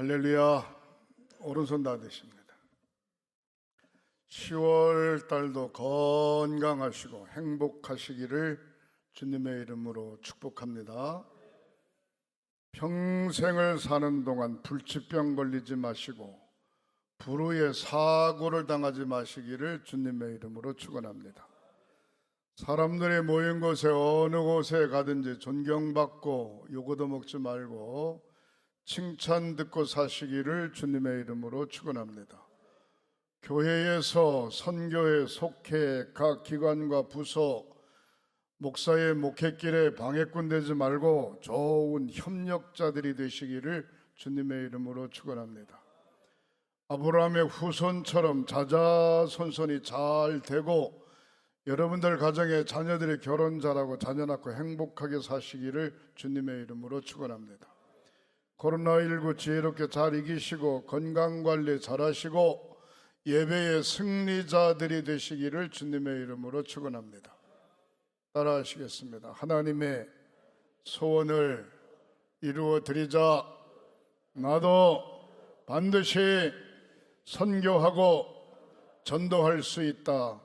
할렐루야. 오른손 다 되십니다. 10월 달도 건강하시고 행복하시기를 주님의 이름으로 축복합니다. 평생을 사는 동안 불치병 걸리지 마시고 불후의 사고를 당하지 마시기를 주님의 이름으로 축원합니다. 사람들이 모인 곳에 어느 곳에 가든지 존경받고 요거도 먹지 말고 칭찬 듣고 사시기를 주님의 이름으로 축원합니다. 교회에서 선교에 속해 각 기관과 부서 목사의 목회길에 방해꾼 되지 말고 좋은 협력자들이 되시기를 주님의 이름으로 축원합니다. 아브라함의 후손처럼 자자손손이 잘 되고 여러분들 가정에 자녀들이 결혼 잘하고 자녀 낳고 행복하게 사시기를 주님의 이름으로 축원합니다. 코로나19 지혜롭게 잘 이기시고 건강관리 잘하시고 예배의 승리자들이 되시기를 주님의 이름으로 축원합니다. 따라하시겠습니다. 하나님의 소원을 이루어 드리자. 나도 반드시 선교하고 전도할 수 있다.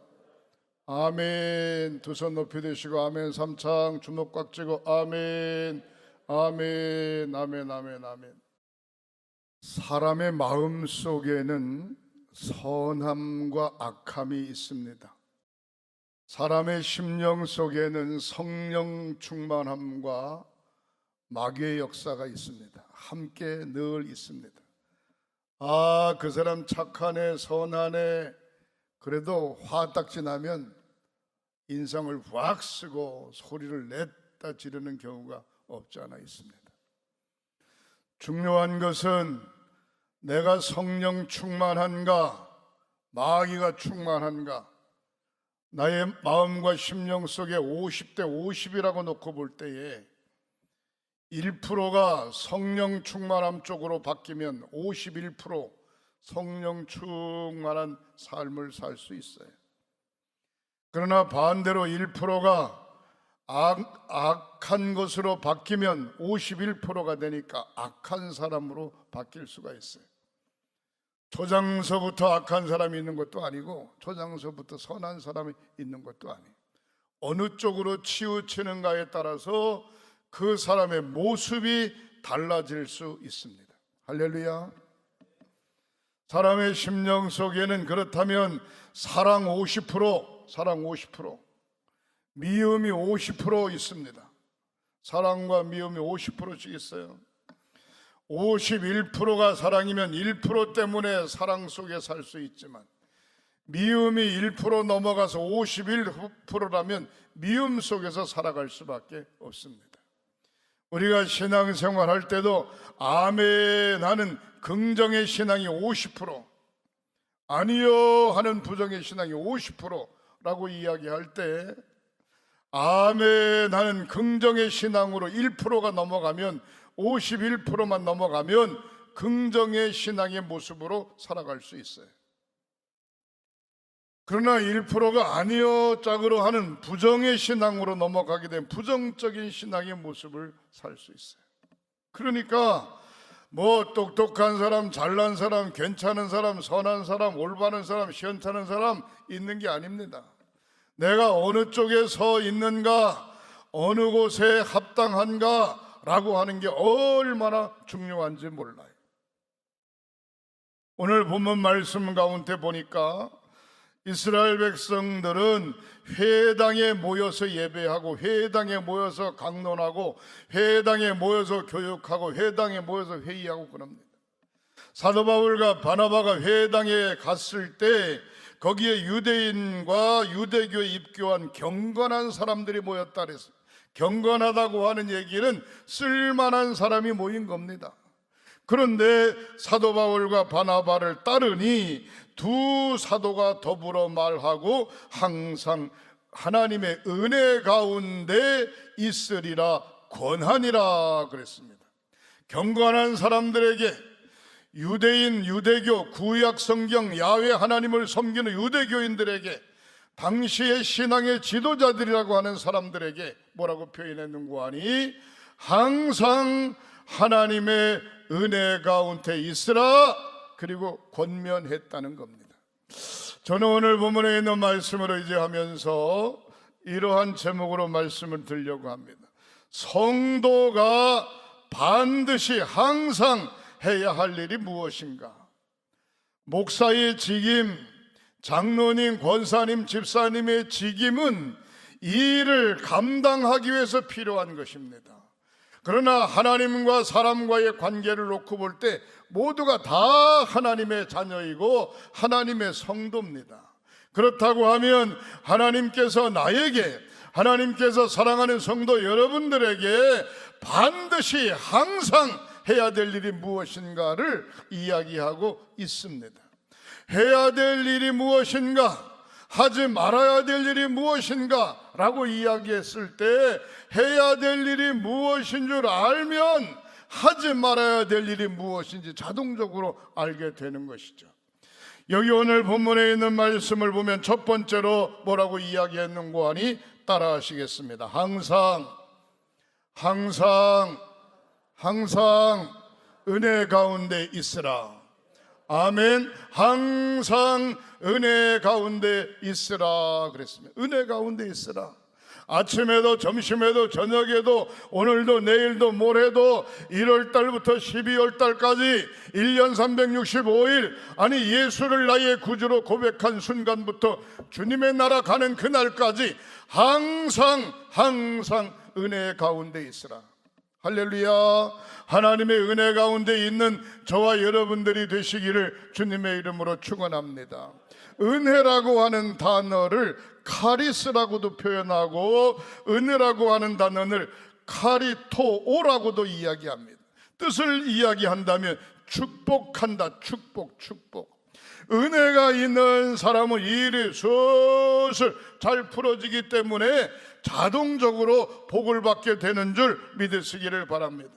아멘. 두 손 높이 드시고 아멘 3창 주먹 꽉 쥐고 아멘 아멘 아멘 아멘 아멘. 사람의 마음 속에는 선함과 악함이 있습니다. 사람의 심령 속에는 성령 충만함과 마귀의 역사가 있습니다. 함께 늘 있습니다. 아, 그 사람 착하네, 선하네. 그래도 화딱지 나면 인상을 확 쓰고 소리를 냈다 지르는 경우가 없지 않아 있습니다. 중요한 것은 내가 성령 충만한가, 마귀가 충만한가. 나의 마음과 심령 속에 50대 50이라고 놓고 볼 때에 1%가 성령 충만함 쪽으로 바뀌면 51% 성령 충만한 삶을 살 수 있어요. 그러나 반대로 1%가 악한 것으로 바뀌면 51%가 되니까 악한 사람으로 바뀔 수가 있어요. 초장서부터 악한 사람이 있는 것도 아니고 초장서부터 선한 사람이 있는 것도 아니에요. 어느 쪽으로 치우치는가에 따라서 그 사람의 모습이 달라질 수 있습니다. 할렐루야. 사람의 심령 속에는 그렇다면 사랑 50%, 미움이 50% 있습니다. 사랑과 미움이 50%씩 있어요. 51%가 사랑이면 1% 때문에 사랑 속에 살 수 있지만 미움이 1% 넘어가서 51%라면 미움 속에서 살아갈 수밖에 없습니다. 우리가 신앙생활 할 때도 아멘 하는 긍정의 신앙이 50%, 아니요 하는 부정의 신앙이 50%라고 이야기할 때 아멘 하는 긍정의 신앙으로 1%가 넘어가면 51%만 넘어가면 긍정의 신앙의 모습으로 살아갈 수 있어요. 그러나 1%가 아니요 짝으로 하는 부정의 신앙으로 넘어가게 되면 부정적인 신앙의 모습을 살 수 있어요. 그러니까 뭐 똑똑한 사람, 잘난 사람, 괜찮은 사람, 선한 사람, 올바른 사람, 시원찮은 사람 있는 게 아닙니다. 내가 어느 쪽에 서 있는가, 어느 곳에 합당한가 라고 하는 게 얼마나 중요한지 몰라요. 오늘 본문 말씀 가운데 보니까 이스라엘 백성들은 회당에 모여서 예배하고 회당에 모여서 강론하고 회당에 모여서 교육하고 회당에 모여서 회의하고 그럽니다. 사도 바울과 바나바가 회당에 갔을 때 거기에 유대인과 유대교에 입교한 경건한 사람들이 모였다 그랬어요. 경건하다고 하는 얘기는 쓸만한 사람이 모인 겁니다. 그런데 사도 바울과 바나바를 따르니 두 사도가 더불어 말하고 항상 하나님의 은혜 가운데 있으리라 권하니라 그랬습니다. 경건한 사람들에게 유대인, 유대교, 구약 성경, 야훼 하나님을 섬기는 유대교인들에게 당시의 신앙의 지도자들이라고 하는 사람들에게 뭐라고 표현했는고 하니 항상 하나님의 은혜 가운데 있으라, 그리고 권면했다는 겁니다. 저는 오늘 본문에 있는 말씀을 의지하면서 이러한 제목으로 말씀을 드리려고 합니다. 성도가 반드시 항상 해야 할 일이 무엇인가? 목사의 직임, 장로님, 권사님, 집사님의 직임은 이 일을 감당하기 위해서 필요한 것입니다. 그러나 하나님과 사람과의 관계를 놓고 볼 때 모두가 다 하나님의 자녀이고 하나님의 성도입니다. 그렇다고 하면 하나님께서 나에게, 하나님께서 사랑하는 성도 여러분들에게 반드시 항상 해야 될 일이 무엇인가를 이야기하고 있습니다. 해야 될 일이 무엇인가, 하지 말아야 될 일이 무엇인가 라고 이야기했을 때 해야 될 일이 무엇인 줄 알면 하지 말아야 될 일이 무엇인지 자동적으로 알게 되는 것이죠. 여기 오늘 본문에 있는 말씀을 보면 첫 번째로 뭐라고 이야기했는고 하니 따라 하시겠습니다. 항상 은혜 가운데 있으라. 아멘. 항상 은혜 가운데 있으라 그랬습니다. 은혜 가운데 있으라. 아침에도 점심에도 저녁에도 오늘도 내일도 모레도 1월달부터 12월달까지 1년 365일, 아니 예수를 나의 구주로 고백한 순간부터 주님의 나라 가는 그날까지 항상 은혜 가운데 있으라. 할렐루야. 하나님의 은혜 가운데 있는 저와 여러분들이 되시기를 주님의 이름으로 축원합니다. 은혜라고 하는 단어를 카리스라고도 표현하고 은혜라고 하는 단어를 카리토오라고도 이야기합니다. 뜻을 이야기한다면 축복한다, 축복. 은혜가 있는 사람은 일이 슬슬 잘 풀어지기 때문에 자동적으로 복을 받게 되는 줄 믿으시기를 바랍니다.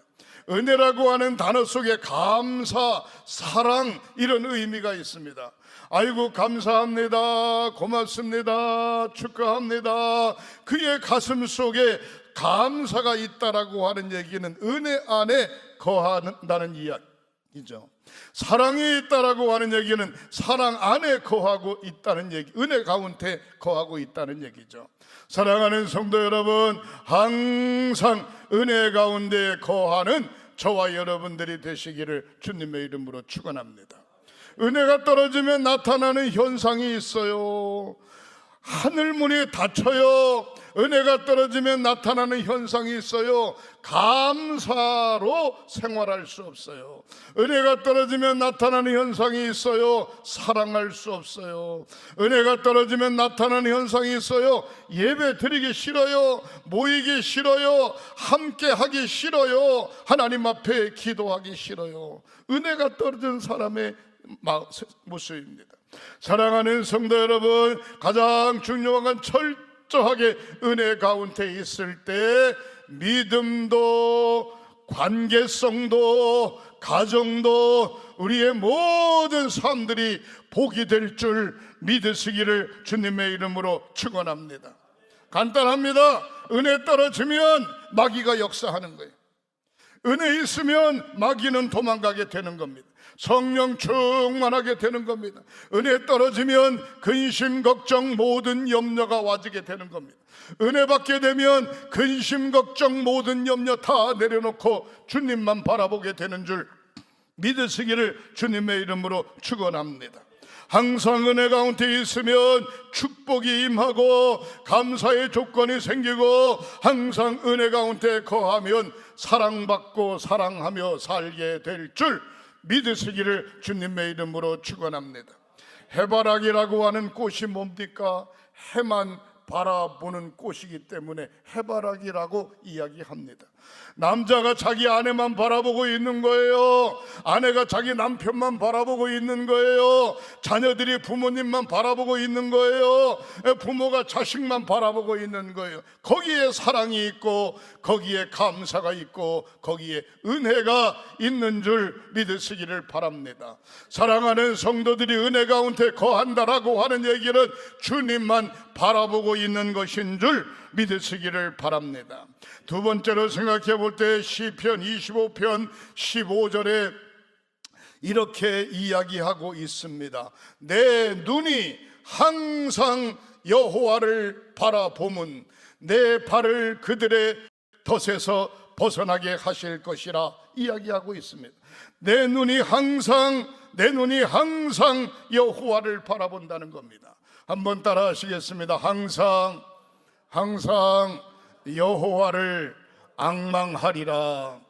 은혜라고 하는 단어 속에 감사, 사랑 이런 의미가 있습니다. 아이고 감사합니다, 고맙습니다, 축하합니다. 그의 가슴 속에 감사가 있다라고 하는 얘기는 은혜 안에 거한다는 이야기죠. 사랑이 있다라고 하는 얘기는 사랑 안에 거하고 있다는 얘기, 은혜 가운데 거하고 있다는 얘기죠. 사랑하는 성도 여러분, 항상 은혜 가운데 거하는 저와 여러분들이 되시기를 주님의 이름으로 축원합니다. 은혜가 떨어지면 나타나는 현상이 있어요. 하늘문이 닫혀요. 은혜가 떨어지면 나타나는 현상이 있어요. 감사로 생활할 수 없어요. 은혜가 떨어지면 나타나는 현상이 있어요. 사랑할 수 없어요. 은혜가 떨어지면 나타나는 현상이 있어요. 예배 드리기 싫어요. 모이기 싫어요. 함께 하기 싫어요. 하나님 앞에 기도하기 싫어요. 은혜가 떨어진 사람의 모습입니다. 사랑하는 성도 여러분, 가장 중요한 건 철저하게 은혜 가운데 있을 때 믿음도, 관계성도, 가정도, 우리의 모든 삶들이 복이 될 줄 믿으시기를 주님의 이름으로 축원합니다. 간단합니다. 은혜 떨어지면 마귀가 역사하는 거예요. 은혜 있으면 마귀는 도망가게 되는 겁니다. 성령 충만하게 되는 겁니다. 은혜 떨어지면 근심, 걱정, 모든 염려가 와지게 되는 겁니다. 은혜 받게 되면 근심, 걱정, 모든 염려 다 내려놓고 주님만 바라보게 되는 줄 믿으시기를 주님의 이름으로 축원합니다. 항상 은혜 가운데 있으면 축복이 임하고 감사의 조건이 생기고, 항상 은혜 가운데 거하면 사랑받고 사랑하며 살게 될 줄 믿으시기를 주님의 이름으로 축원합니다. 해바라기라고 하는 꽃이 뭡니까? 해만 바라보는 꽃이기 때문에 해바라기라고 이야기합니다. 남자가 자기 아내만 바라보고 있는 거예요. 아내가 자기 남편만 바라보고 있는 거예요. 자녀들이 부모님만 바라보고 있는 거예요. 부모가 자식만 바라보고 있는 거예요. 거기에 사랑이 있고, 거기에 감사가 있고, 거기에 은혜가 있는 줄 믿으시기를 바랍니다. 사랑하는 성도들이 은혜 가운데 거한다라고 하는 얘기는 주님만 바라보고 있는 것인 줄 믿으시기를 바랍니다. 두 번째로 생각해 볼 때 시편 25편 15절에 이렇게 이야기하고 있습니다. 내 눈이 항상 여호와를 바라보면 내 발을 그들의 덫에서 벗어나게 하실 것이라 이야기하고 있습니다. 내 눈이 항상 여호와를 바라본다는 겁니다. 한번 따라 하시겠습니다. 항상 여호와를 앙망하리라.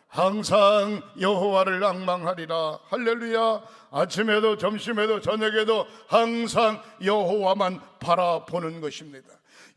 항상 여호와를 앙망하리라. 할렐루야. 아침에도 점심에도 저녁에도 항상 여호와만 바라보는 것입니다.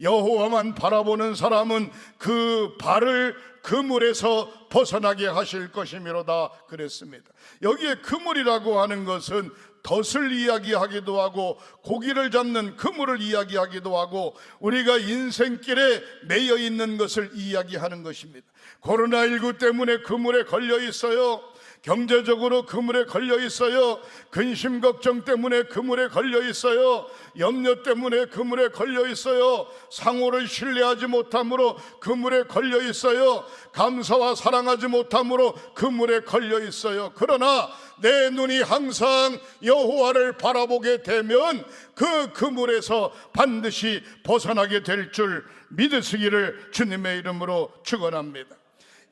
여호와만 바라보는 사람은 그 발을 그물에서 벗어나게 하실 것이미로다 그랬습니다. 여기에 그물이라고 하는 것은 덫을 이야기하기도 하고 고기를 잡는 그물을 이야기하기도 하고 우리가 인생길에 매여 있는 것을 이야기하는 것입니다. 코로나19 때문에 그물에 걸려 있어요. 경제적으로 그물에 걸려 있어요. 근심 걱정 때문에 그물에 걸려 있어요. 염려 때문에 그물에 걸려 있어요. 상호를 신뢰하지 못함으로 그물에 걸려 있어요. 감사와 사랑하지 못함으로 그물에 걸려 있어요. 그러나 내 눈이 항상 여호와를 바라보게 되면 그 그물에서 반드시 벗어나게 될 줄 믿으시기를 주님의 이름으로 축원합니다.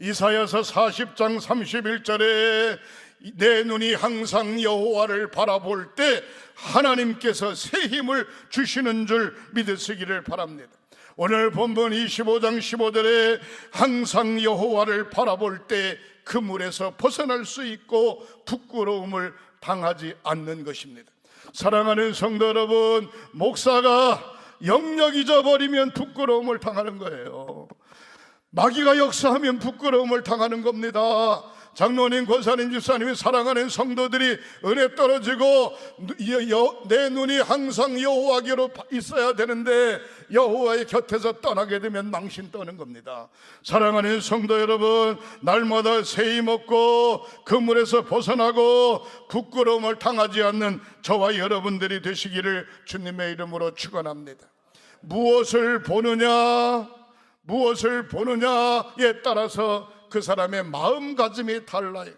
이사야서 40장 31절에 내 눈이 항상 여호와를 바라볼 때 하나님께서 새 힘을 주시는 줄 믿으시기를 바랍니다. 오늘 본문 25장 15절에 항상 여호와를 바라볼 때 그물에서 벗어날 수 있고 부끄러움을 당하지 않는 것입니다. 사랑하는 성도 여러분, 목사가 영역 잊어버리면 부끄러움을 당하는 거예요. 마귀가 역사하면 부끄러움을 당하는 겁니다. 장로님, 권사님, 집사님이 사랑하는 성도들이 은혜 떨어지고 내 눈이 항상 여호와께로 있어야 되는데 여호와의 곁에서 떠나게 되면 망신 떠는 겁니다. 사랑하는 성도 여러분, 날마다 새 힘 얻고 그물에서 벗어나고 부끄러움을 당하지 않는 저와 여러분들이 되시기를 주님의 이름으로 축원합니다. 무엇을 보느냐에 따라서 그 사람의 마음가짐이 달라요.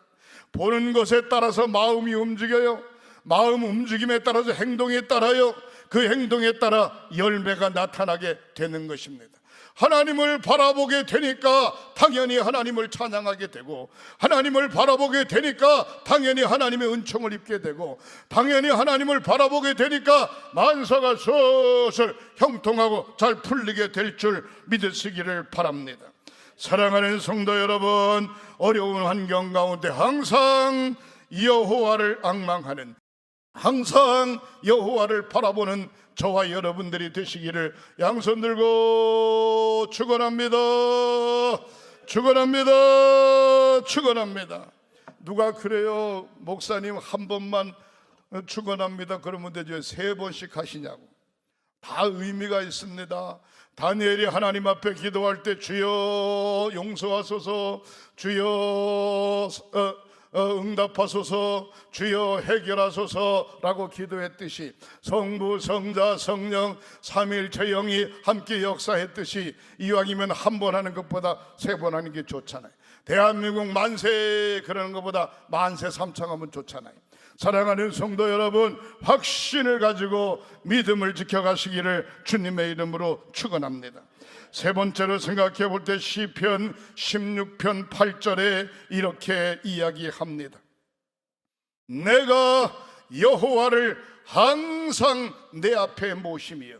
보는 것에 따라서 마음이 움직여요. 마음 움직임에 따라서 행동이 따라요. 그 행동에 따라 열매가 나타나게 되는 것입니다. 하나님을 바라보게 되니까 당연히 하나님을 찬양하게 되고, 하나님을 바라보게 되니까 당연히 하나님의 은총을 입게 되고, 당연히 하나님을 바라보게 되니까 만사가 슬슬 형통하고 잘 풀리게 될 줄 믿으시기를 바랍니다. 사랑하는 성도 여러분, 어려운 환경 가운데 항상 여호와를 앙망하는, 항상 여호와를 바라보는 저와 여러분들이 되시기를 양손 들고 축원합니다. 누가 그래요? 목사님 한 번만 축원합니다 그러면 되죠. 3번씩 하시냐고. 다 의미가 있습니다. 다니엘이 하나님 앞에 기도할 때 주여 용서하소서, 주여 응답하소서, 주여 해결하소서라고 기도했듯이 성부, 성자, 성령 삼위일체 영이 함께 역사했듯이 이왕이면 한 번 하는 것보다 3번 하는 게 좋잖아요. 대한민국 만세 그러는 것보다 만세 삼창하면 좋잖아요. 사랑하는 성도 여러분, 확신을 가지고 믿음을 지켜가시기를 주님의 이름으로 축원합니다. 세 번째로 생각해 볼 때 시편 16편 8절에 이렇게 이야기합니다. 내가 여호와를 항상 내 앞에 모시며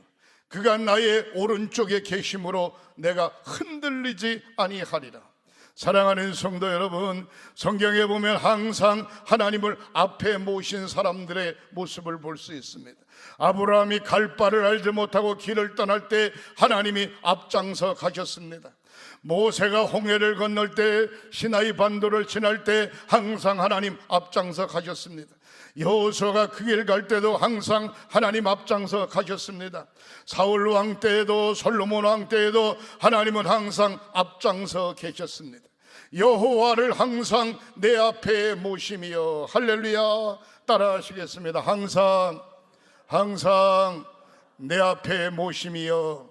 그가 나의 오른쪽에 계심으로 내가 흔들리지 아니하리라. 사랑하는 성도 여러분, 성경에 보면 항상 하나님을 앞에 모신 사람들의 모습을 볼 수 있습니다. 아브라함이 갈 바를 알지 못하고 길을 떠날 때 하나님이 앞장서 가셨습니다. 모세가 홍해를 건널 때, 시나이 반도를 지날 때 항상 하나님 앞장서 가셨습니다. 여호수아가 그 길 갈 때도 항상 하나님 앞장서 가셨습니다. 사울 왕 때에도 솔로몬 왕 때에도 하나님은 항상 앞장서 계셨습니다. 여호와를 항상 내 앞에 모시며, 할렐루야, 따라 하시겠습니다. 항상 내 앞에 모시며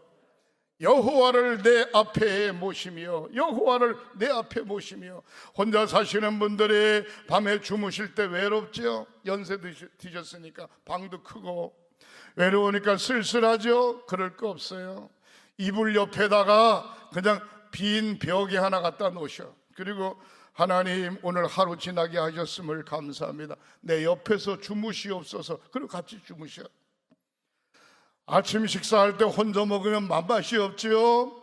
여호와를 내 앞에 모시며, 여호와를 내 앞에 모시며. 혼자 사시는 분들이 밤에 주무실 때 외롭죠. 연세 드셨으니까 방도 크고 외로우니까 쓸쓸하죠. 그럴 거 없어요. 이불 옆에다가 그냥 빈 벽에 하나 갖다 놓으셔. 그리고 하나님, 오늘 하루 지나게 하셨음을 감사합니다. 내 옆에서 주무시옵소서. 그리고 같이 주무셔. 아침 식사할 때 혼자 먹으면 맛맛이 없지요.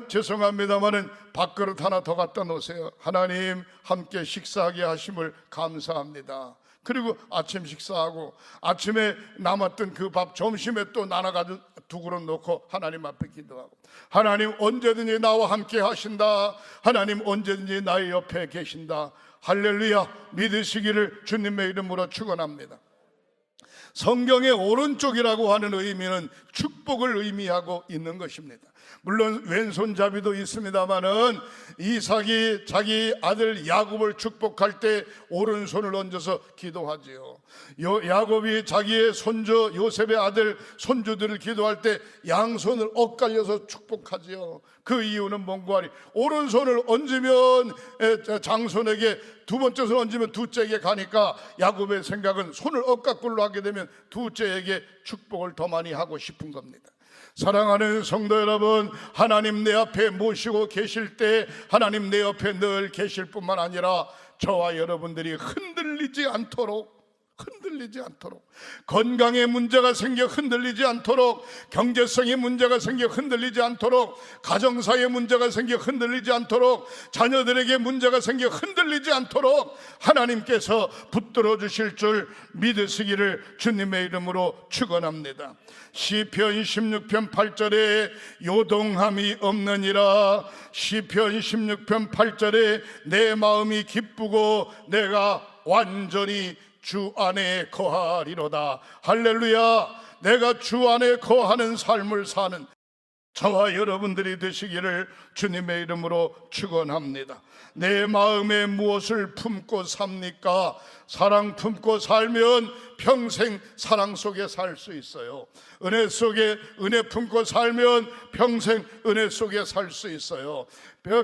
죄송합니다마는 밥그릇 하나 더 갖다 놓으세요. 하나님, 함께 식사하게 하심을 감사합니다. 그리고 아침 식사하고 아침에 남았던 그 밥 점심에 또 나눠가지고 두 그릇 놓고 하나님 앞에 기도하고, 하나님 언제든지 나와 함께 하신다. 하나님 언제든지 나의 옆에 계신다. 할렐루야 믿으시기를 주님의 이름으로 축원합니다. 성경의 오른쪽이라고 하는 의미는 축복을 의미하고 있는 것입니다. 물론 왼손잡이도 있습니다마는 이삭이 자기 아들 야곱을 축복할 때 오른손을 얹어서 기도하지요. 야곱이 자기의 손주 요셉의 아들 손주들을 기도할 때 양손을 엇갈려서 축복하지요. 그 이유는 뭔고 하니, 오른손을 얹으면 장손에게, 두 번째 손을 얹으면 둘째에게 가니까 야곱의 생각은 손을 엇가꿀로 하게 되면 둘째에게 축복을 더 많이 하고 싶은 겁니다. 사랑하는 성도 여러분, 하나님 내 앞에 모시고 계실 때 하나님 내 옆에 늘 계실 뿐만 아니라 저와 여러분들이 흔들리지 않도록, 건강에 문제가 생겨 흔들리지 않도록, 경제성에 문제가 생겨 흔들리지 않도록, 가정사에 문제가 생겨 흔들리지 않도록, 자녀들에게 문제가 생겨 흔들리지 않도록 하나님께서 붙들어 주실 줄 믿으시기를 주님의 이름으로 축원합니다. 시편 16편 8절에 요동함이 없느니라. 시편 16편 8절에 내 마음이 기쁘고 내가 완전히 주 안에 거하리로다. 할렐루야. 내가 주 안에 거하는 삶을 사는 저와 여러분들이 되시기를 주님의 이름으로 축원합니다. 내 마음에 무엇을 품고 삽니까? 사랑 품고 살면 평생 사랑 속에 살 수 있어요. 은혜 속에 은혜 품고 살면 평생 은혜 속에 살 수 있어요.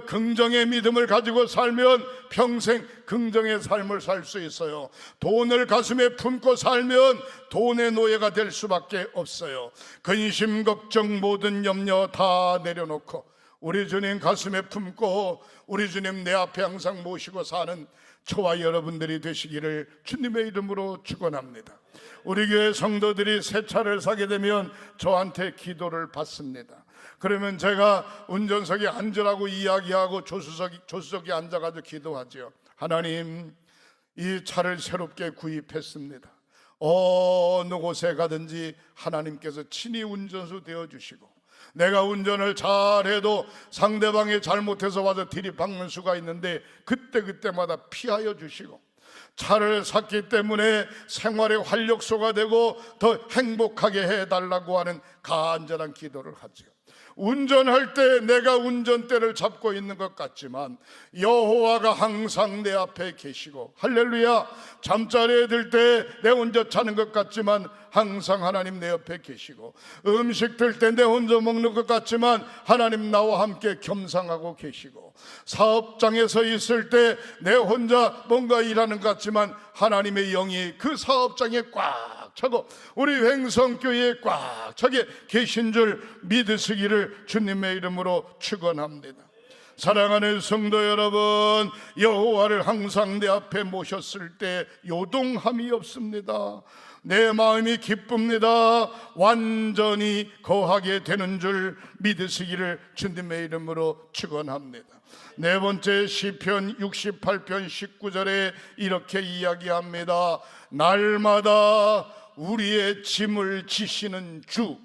긍정의 믿음을 가지고 살면 평생 긍정의 삶을 살 수 있어요. 돈을 가슴에 품고 살면 돈의 노예가 될 수밖에 없어요. 근심 걱정 모든 염려 다 내려놓고 우리 주님 가슴에 품고 우리 주님 내 앞에 항상 모시고 사는 저와 여러분들이 되시기를 주님의 이름으로 축원합니다. 우리 교회 성도들이 새 차를 사게 되면 저한테 기도를 받습니다. 그러면 제가 운전석에 앉으라고 이야기하고 조수석에 앉아가지고 기도하죠. 하나님, 이 차를 새롭게 구입했습니다. 어느 곳에 가든지 하나님께서 친히 운전수 되어주시고, 내가 운전을 잘해도 상대방이 잘못해서 와서 들이박는 수가 있는데 그때마다 피하여 주시고, 차를 샀기 때문에 생활의 활력소가 되고 더 행복하게 해달라고 하는 간절한 기도를 하지요. 운전할 때 내가 운전대를 잡고 있는 것 같지만 여호와가 항상 내 앞에 계시고, 할렐루야, 잠자리에 들 때 내 혼자 자는 것 같지만 항상 하나님 내 옆에 계시고, 음식 들 때 내 혼자 먹는 것 같지만 하나님 나와 함께 겸상하고 계시고, 사업장에서 있을 때 내 혼자 뭔가 일하는 것 같지만 하나님의 영이 그 사업장에 꽉 차고 우리 횡성교회에 꽉 차게 계신 줄 믿으시기를 주님의 이름으로 축원합니다. 사랑하는 성도 여러분, 여호와를 항상 내 앞에 모셨을 때 요동함이 없습니다. 내 마음이 기쁩니다. 완전히 거하게 되는 줄 믿으시기를 주님의 이름으로 축원합니다. 네 번째, 시편 68편 19절에 이렇게 이야기합니다. 날마다 우리의 짐을 지시는 주,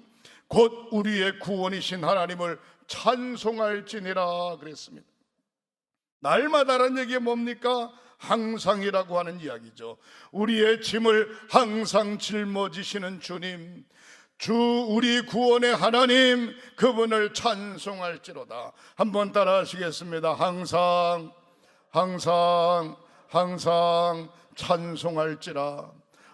곧 우리의 구원이신 하나님을 찬송할지니라 그랬습니다. 날마다라는 얘기가 뭡니까? 항상이라고 하는 이야기죠. 우리의 짐을 항상 짊어지시는 주님, 주 우리 구원의 하나님, 그분을 찬송할지로다. 한번 따라 하시겠습니다. 항상 찬송할지라.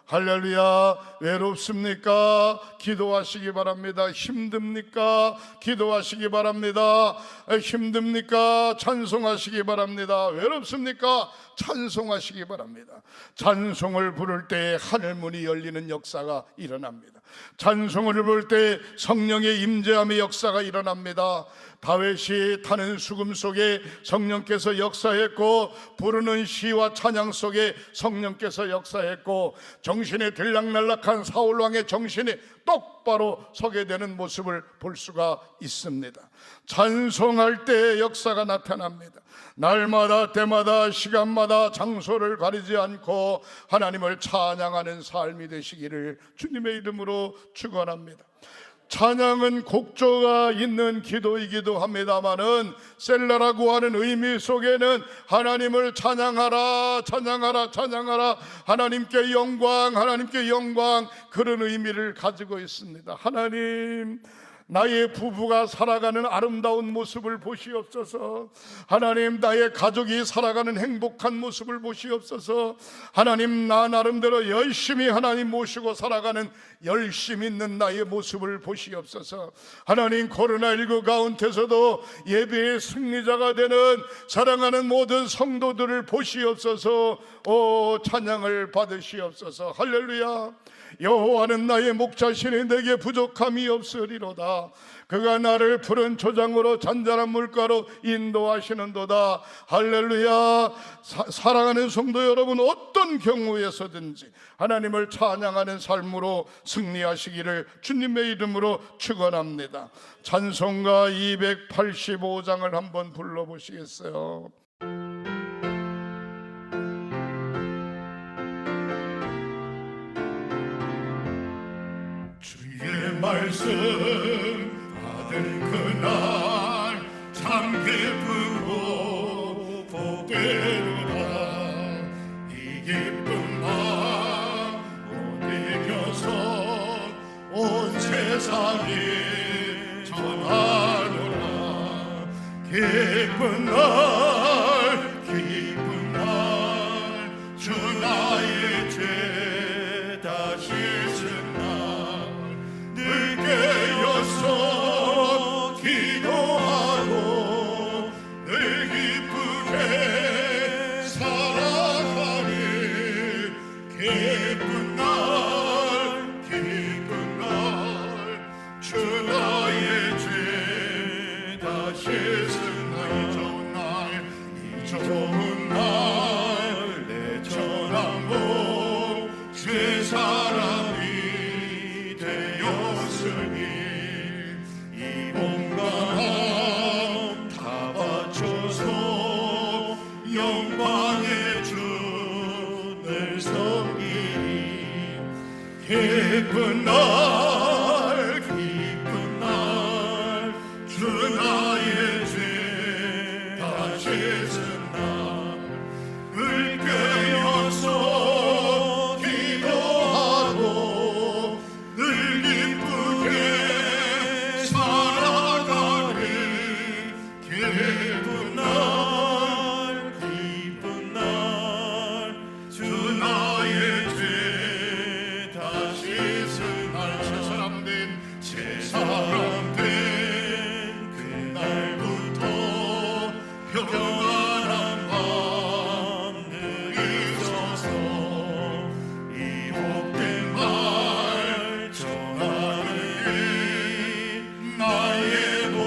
할렐루야. 외롭습니까? 기도하시기 바랍니다. 힘듭니까? 기도하시기 바랍니다. 힘듭니까? 찬송하시기 바랍니다. 외롭습니까? 찬송하시기 바랍니다. 찬송을 부를 때 하늘문이 열리는 역사가 일어납니다. 찬송을 부를 때 성령의 임재함의 역사가 일어납니다. 다윗이 타는 수금 속에 성령께서 역사했고, 부르는 시와 찬양 속에 성령께서 역사했고, 정신이 들락날락한 사울왕의 정신이 똑바로 서게 되는 모습을 볼 수가 있습니다. 찬송할 때 역사가 나타납니다. 날마다 때마다 시간마다 장소를 가리지 않고 하나님을 찬양하는 삶이 되시기를 주님의 이름으로 축원합니다. 찬양은 곡조가 있는 기도이기도 합니다마는 셀라라고 하는 의미 속에는 하나님을 찬양하라, 찬양하라, 찬양하라, 하나님께 영광, 하나님께 영광, 그런 의미를 가지고 있습니다. 하나님, 나의 부부가 살아가는 아름다운 모습을 보시옵소서. 하나님, 나의 가족이 살아가는 행복한 모습을 보시옵소서. 하나님, 나 나름대로 열심히 하나님 모시고 살아가는 열심 있는 나의 모습을 보시옵소서. 하나님, 코로나19 가운데서도 예배의 승리자가 되는 사랑하는 모든 성도들을 보시옵소서. 오, 찬양을 받으시옵소서. 할렐루야. 여호와는 나의 목자시니 내게 부족함이 없으리로다. 그가 나를 푸른 초장으로 잔잔한 물가로 인도하시는도다. 할렐루야. 사랑하는 성도 여러분, 어떤 경우에서든지 하나님을 찬양하는 삶으로 승리하시기를 주님의 이름으로 축원합니다. 찬송가 285장을 한번 불러보시겠어요? 말씀 받은 그날 참 기쁘고 복되도다. 이 기쁜 날 못 이겨서 온 세상이 전하노라. 기쁜 날, 기쁜 날, 주 나의 죄 다시 깨어서 기도하고 늘 기쁘게 살아가리. 기쁜 날, 기쁜 날, 주 나의 죄 다 씻은 날. 이 좋은 날, 이 좋은 날, 내 전한 목 죄사랑 이 몸과 마음 다 바쳐서 영광의 주를 섬기리. 기쁜 날, 기쁜 날, 주 나의 죄 다 씻은 날. 늘 깨어서 기도하고 늘 기쁘게 살아가리. 기쁜 날, 기쁜 날, 주 나의 죄 다 씻은 날. 제사람 된 그날부터 평안한 밤 늘 있어서 이 복된 말 전하리. 나의 몸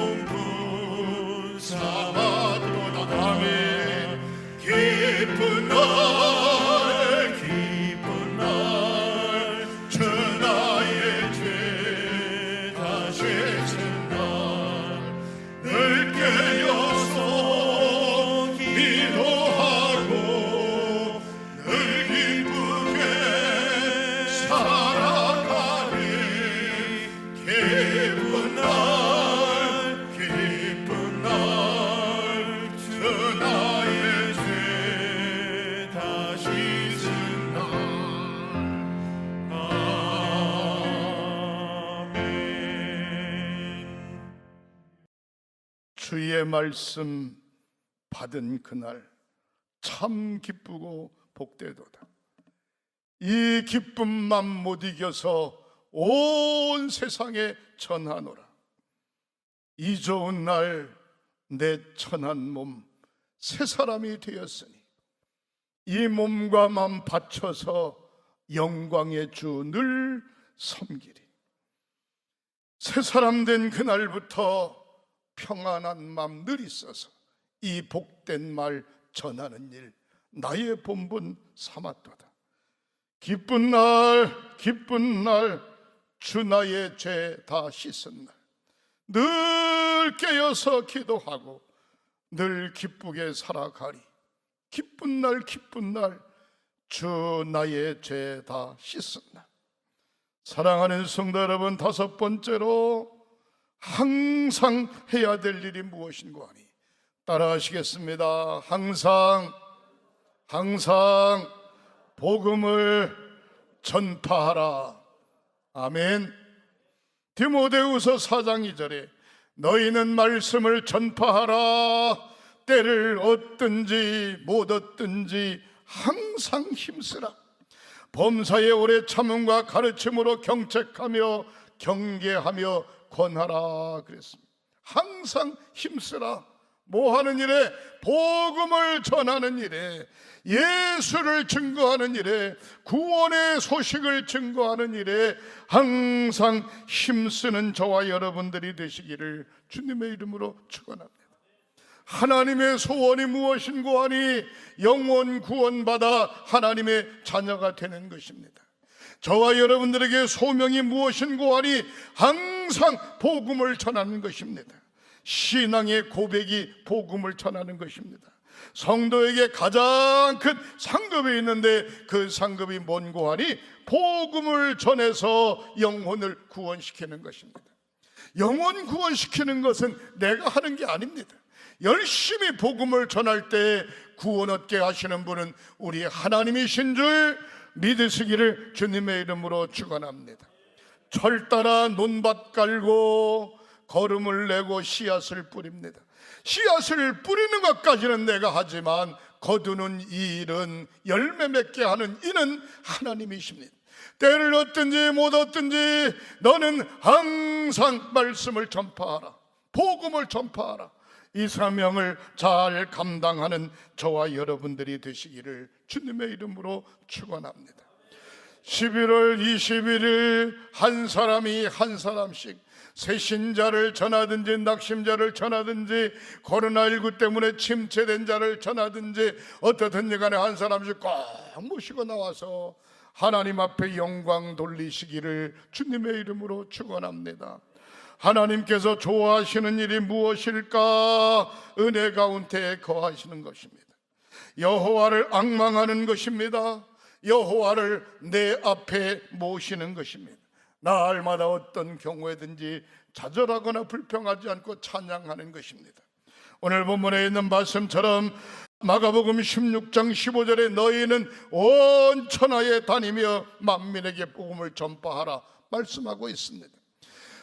삼아도다. 아멘. 기쁜 날, 기쁜 날, 주 나의 죄 다 씻은 날. 늘 깨어서 기도하고 늘 기쁘게 살아가리. 기쁜 날, 기쁜 날, 주 나의 죄 다 씻은 날. 아멘. 주의 말씀 받은 그날 참 기쁘고 복되도다. 이 기쁨만 못 이겨서 온 세상에 전하노라. 이 좋은 날 내 천한 몸 새 사람이 되었으니 이 몸과 마음 바쳐서 영광의 주 늘 섬기리. 새 사람 된 그날부터 평안한 마음 늘 있어서 이 복된 말 전하는 일 나의 본분 삼았도다. 기쁜 날 기쁜 날 주 나의 죄 다 씻은 날 늘 깨어서 기도하고 늘 기쁘게 살아가리. 기쁜 날 주 나의 죄 다 씻은 날. 사랑하는 성도 여러분, 다섯 번째로 항상 해야 될 일이 무엇인고 하니 따라하시겠습니다. 항상 복음을 전파하라. 아멘. 디모데후서 4장 2절에 너희는 말씀을 전파하라. 때를 얻든지 못 얻든지 항상 힘쓰라. 범사에 오래 참음과 가르침으로 경책하며 경계하며 권하라 그랬습니다. 항상 힘쓰라. 뭐 하는 일에? 복음을 전하는 일에, 예수를 증거하는 일에, 구원의 소식을 증거하는 일에 항상 힘쓰는 저와 여러분들이 되시기를 주님의 이름으로 축원합니다. 하나님의 소원이 무엇인고 하니 영원 구원받아 하나님의 자녀가 되는 것입니다. 저와 여러분들에게 소명이 무엇인고 하니 항상 복음을 전하는 것입니다. 신앙의 고백이 복음을 전하는 것입니다. 성도에게 가장 큰 상급이 있는데 그 상급이 뭔고 하니 복음을 전해서 영혼을 구원시키는 것입니다. 영혼 구원시키는 것은 내가 하는 게 아닙니다. 열심히 복음을 전할 때 구원 얻게 하시는 분은 우리 하나님이신 줄 믿으시기를 주님의 이름으로 축원합니다. 철 따라 논밭 깔고 거름을 내고 씨앗을 뿌립니다. 씨앗을 뿌리는 것까지는 내가 하지만 거두는 이 일은, 열매 맺게 하는 이는 하나님이십니다. 때를 얻든지 못 얻든지 너는 항상 말씀을 전파하라. 복음을 전파하라. 이 사명을 잘 감당하는 저와 여러분들이 되시기를 주님의 이름으로 축원합니다. 11월 21일 한 사람이 한 사람씩 새신자를 전하든지 낙심자를 전하든지 코로나19 때문에 침체된 자를 전하든지 어떻든지 간에 한 사람씩 꼭 모시고 나와서 하나님 앞에 영광 돌리시기를 주님의 이름으로 축원합니다. 하나님께서 좋아하시는 일이 무엇일까? 은혜 가운데 거하시는 것입니다. 여호와를 앙망하는 것입니다. 여호와를 내 앞에 모시는 것입니다. 날마다 어떤 경우에든지 좌절하거나 불평하지 않고 찬양하는 것입니다. 오늘 본문에 있는 말씀처럼 마가복음 16장 15절에 너희는 온 천하에 다니며 만민에게 복음을 전파하라 말씀하고 있습니다.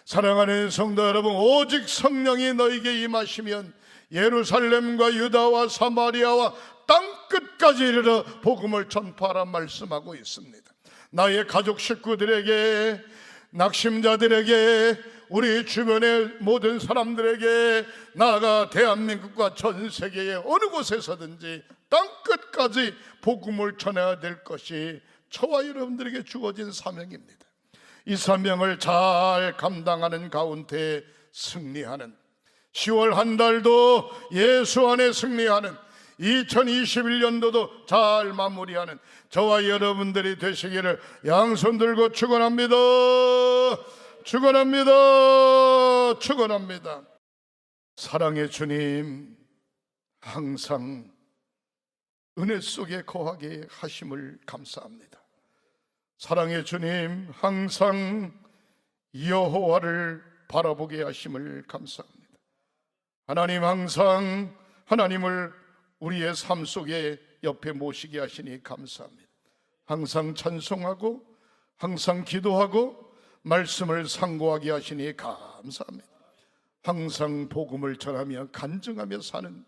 사랑하는 성도 여러분, 오직 성령이 너희에게 임하시면 예루살렘과 유다와 사마리아와 땅끝까지 이르러 복음을 전파하라 말씀하고 있습니다. 나의 가족 식구들에게, 낙심자들에게, 우리 주변의 모든 사람들에게, 나아가 대한민국과 전 세계의 어느 곳에서든지 땅끝까지 복음을 전해야 될 것이 저와 여러분들에게 주어진 사명입니다. 이 사명을 잘 감당하는 가운데 승리하는, 10월 한 달도 예수 안에 승리하는, 2021년도도 잘 마무리하는 저와 여러분들이 되시기를 양손 들고 축원합니다. 축원합니다. 축원합니다. 사랑의 주님, 항상 은혜 속에 거하게 하심을 감사합니다. 사랑의 주님, 항상 여호와를 바라보게 하심을 감사합니다. 하나님, 항상 하나님을 우리의 삶 속에 옆에 모시게 하시니 감사합니다. 항상 찬송하고 항상 기도하고 말씀을 상고하게 하시니 감사합니다. 항상 복음을 전하며 간증하며 사는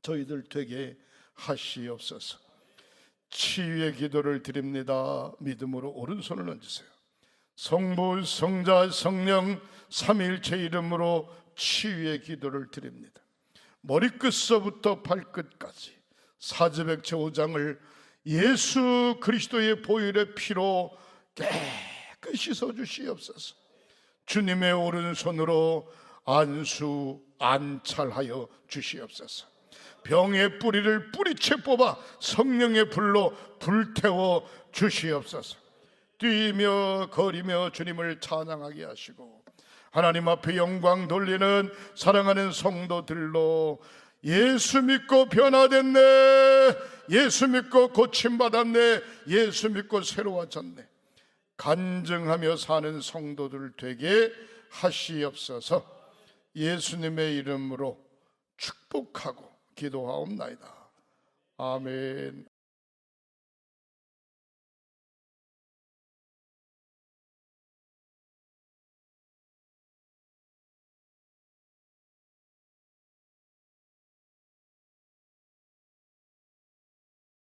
저희들 되게 하시옵소서. 치유의 기도를 드립니다. 믿음으로 오른손을 얹으세요. 성부, 성자, 성령 삼위일체 이름으로 치유의 기도를 드립니다. 머리끝서부터 발끝까지 사지백체 5장을 예수 그리스도의 보혈의 피로 깨끗이 씻어주시옵소서. 주님의 오른손으로 안찰하여 주시옵소서. 병의 뿌리를 뿌리채 뽑아 성령의 불로 불태워 주시옵소서. 뛰며 거리며 주님을 찬양하게 하시고 하나님 앞에 영광 돌리는 사랑하는 성도들로 예수 믿고 변화됐네, 예수 믿고 고침받았네, 예수 믿고 새로워졌네 간증하며 사는 성도들 되게 하시옵소서. 예수님의 이름으로 축복하고 기도하옵나이다. 아멘.